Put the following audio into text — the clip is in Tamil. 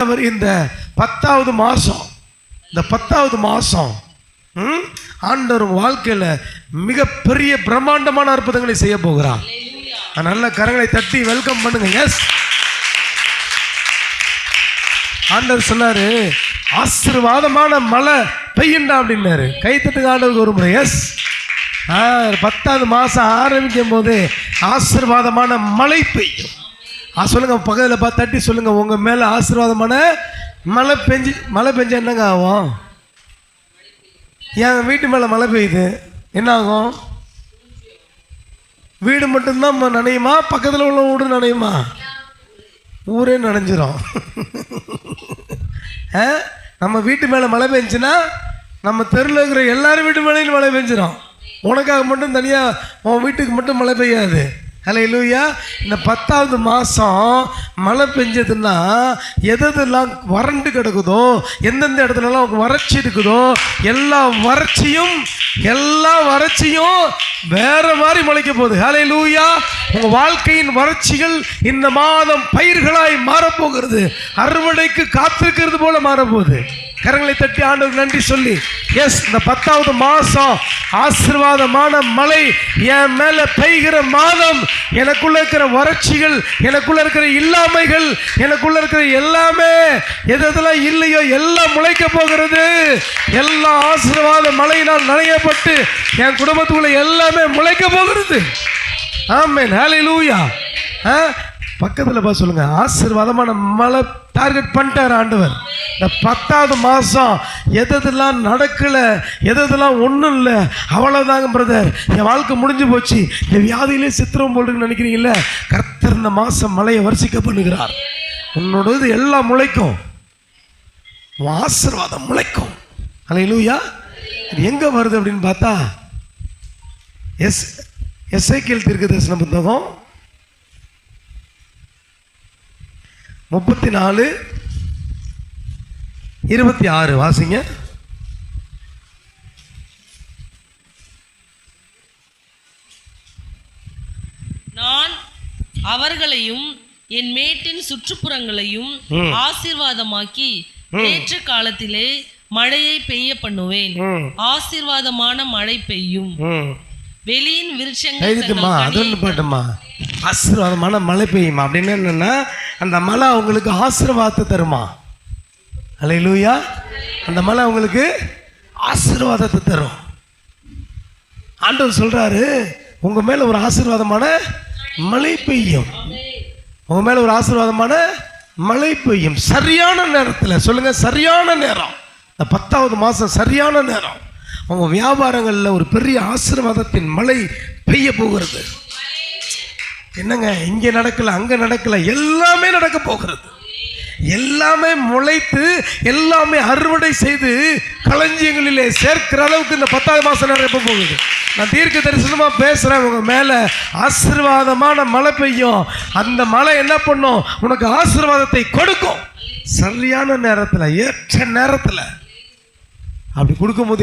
அவர் இந்த 10வது மாதம், இந்த 10வது மாதம் ஆண்டவர் வாழ்க்கையில் மிகப்பெரிய பிரம்மாண்டமான அற்புதங்களை செய்ய போகிறார். நல்ல கரங்களை தட்டி வெல்கம் பண்ணுங்க. எஸ், ஆண்டவர் சொன்னாரு ஆசீர்வாதமான மழை பெய்யுண்டா அப்படின்னாரு. கைத்தட்டுங்க ஆண்டவருக்கு ஒரு முறை. எஸ், 10வது மாதம் ஆரம்பிக்கும் போது ஆசீர்வாதமான மழை பெய்யும். சொல்லுங்க, பக்கத்தில் பார்த்து தட்டி சொல்லுங்க, உங்க மேல ஆசீர்வாதமான மழை பெஞ்சா என்னங்க ஆகும்? என் வீட்டு மேல மழை பெய்யுது, என்ன ஆகும்? வீடு மட்டும்தான் நனையுமா? பக்கத்தில் உள்ள வீடு நனையுமா? ஊரே நனைஞ்சிரும். நம்ம வீட்டு மேலே மழை பெஞ்சுன்னா நம்ம தெருவில் இருக்கிற எல்லாரும் வீட்டு மேலேயும் மழை பெஞ்சிடும். உனக்காக மட்டும் தனியாக உன் வீட்டுக்கு மட்டும் மழை பெய்யாது. ஹல்லேலூயா. இந்த 10வது மாதம் மழை பெஞ்சதுன்னா எதெல்லாம் வறண்டு கிடக்குதோ, எந்தெந்த இடத்துலலாம் வறட்சி இருக்குதோ எல்லா வறட்சியும் வேற மாதிரி முளைக்க போகுது. ஹல்லேலூயா. உங்கள் வாழ்க்கையின் வறட்சிகள் இந்த மாதம் பயிர்களாய் மாறப்போகிறது. அறுவடைக்கு காத்திருக்கிறது போல மாறப்போகுது. கரங்களை தட்டி ஆண்டவருக்கு நன்றி சொல்லி, எஸ், இந்த 10வது மாதம் ஆசீர்வாதமான மழை என் மேல பெய்கிற மாதம். எனக்குள்ள இருக்கிற வறட்சிகள், எனக்குள்ள இருக்கிற இல்லாமைகள், எனக்குள்ள இருக்கிற எல்லாமே எதெல்லாம் இல்லையோ எல்லாம் முளைக்க போகிறது. எல்லா ஆசீர்வாத மழையினால் நனையப்பட்டு என் குடும்பத்துக்குள்ள எல்லாமே முளைக்க போகிறது. ஆமென். ஹல்லேலூயா. பக்கத்தில் பார்த்து சொல்லுங்க, ஆசீர்வாதமான மழை டார்கெட் பண்ணிட்டார் ஆண்டவர். இந்த 10வது மாதம் எதெல்லாம் நடக்கலை, எதெல்லாம் ஒன்றும் இல்லை, அவ்வளோதாங்க பிரதர், என் வாழ்க்கை முடிஞ்சு போச்சு, என் வியாதியிலே சித்திரம் போடுன்னு நினைக்கிறீங்கல்ல, கர்த்தர் இந்த மாதம் மழையை வர்ஷிக்க பண்ணுகிறார். உன்னோடது எல்லாம் முளைக்கும், உன் ஆசீர்வாதம் முளைக்கும். ஹல்லேலூயா. இது எங்கே வருது அப்படின்னு பார்த்தா எசேக்கியேல் தீர்க்கதரிசன புத்தகம் 34:26 வாசிங்க. நான் அவர்களையும் என் மேட்டின் சுற்றுப்புறங்களையும் ஆசீர்வாதமாக்கி ஏற்ற காலத்திலே மழையை பெய்ய பண்ணுவேன். ஆசீர்வாதமான மழை பெய்யும். வெளியின் விருட்சங்கள் ஆசீர்வாதமான மழை பெய்யுமா அப்படின்னு என்னன்னா, அந்த மழை உங்களுக்கு ஆசீர்வாதத்தை தருமா? ஹல்லேலூயா. அந்த மழை உங்களுக்கு ஆசீர்வாதத்தை தரும். ஆண்டவர் சொல்றாரு, உங்க மேல ஒரு ஆசீர்வாதமான மழை பெய்யும். உங்க மேல ஒரு ஆசீர்வாதமான மழை பெய்யும் சரியான நேரத்தில். சொல்லுங்க, சரியான நேரம். இந்த 10வது மாதம் சரியான நேரம். உங்க வியாபாரங்களில் ஒரு பெரிய ஆசீர்வாதத்தின் மழை பெய்ய போகிறது. என்னங்க, இங்கே நடக்கல, அங்கே நடக்கல, எல்லாமே நடக்க போகிறது. எல்லாமே முளைத்து எல்லாமே அறுவடை செய்து களஞ்சியங்களிலே சேர்க்கிற அளவுக்கு இந்த 10வது மாதம் நடக்க போகுது. நான் தீர்க்க தரிசனமாக பேசுகிறேன். உங்கள் மேலே ஆசீர்வாதமான மழை பெய்யும். அந்த மழை என்ன பண்ணும்? உனக்கு ஆசீர்வாதத்தை கொடுக்கும். சரியான நேரத்தில், ஏற்ற நேரத்தில். அப்படி கொடுக்கும்போது